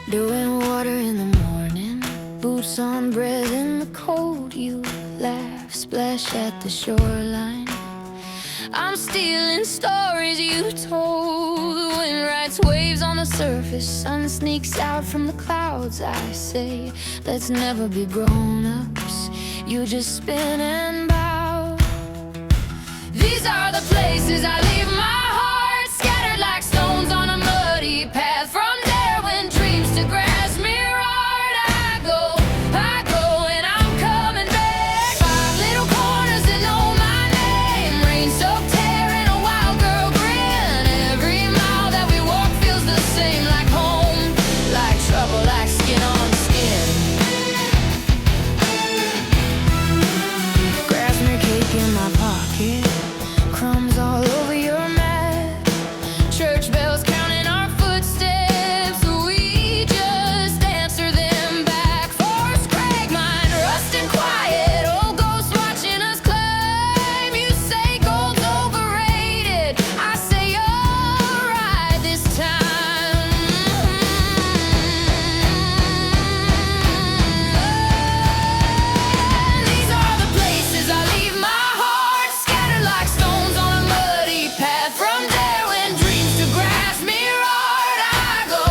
Derwent water in the morning, boots on breath in the cold. You laugh, splash at the shoreline. I'm stealing stories you told. The wind writes waves on the surface, sun sneaks out from the clouds. I say, let's never be grown-ups. You just spin and bow. These are the places I leave my heart, scattered like stones on a muddy path. From Derwent dreams to Grasmere art, I go, and I'm coming back. 5 little corners that know my name, rain-soaked hair and a wild girl grin. Every mile that we walk feels the same, like home, like trouble, like skin on skin. Grasmere cake in my pocket, crumbs all over your mat. Church bells counting our footsteps, we just answer them back. Forest crag, mine rusting quiet, old ghosts watching us climb. You say gold's overrated, I say you're right this time. These are the places I leave my heart, scattered like stones on a muddy path. From Derwent dreams to Grasmere art, I go,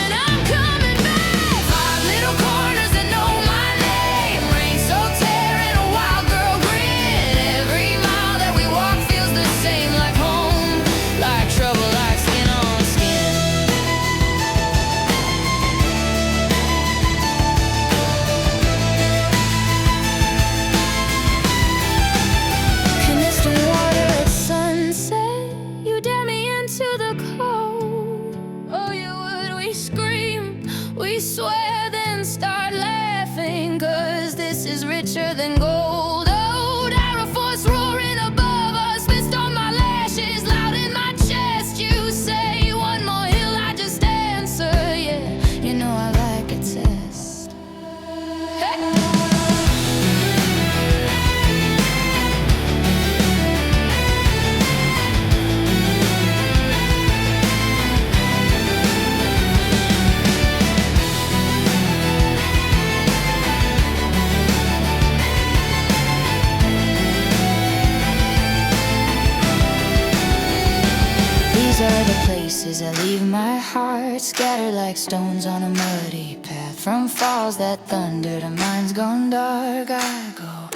and I'm coming back. 5 little corners that know my name, rain-soaked hair and a wild girl grin. Every mile that we walk feels the same, like home, like trouble, like skin on skin. Canister water at sunset, you dare me into the cold. Oh, you would, we scream, we swear, then start laughing, 'cause this is richer than gold. Oh, Aira Force roaring above us, mist on my lashes, loud in my chest. You say one more hill, I just answer, yeah, you know I like a test. Hey! These are the places I leave my heart, scattered like stones on a muddy path. From falls that thunder to minds gone dark, I go.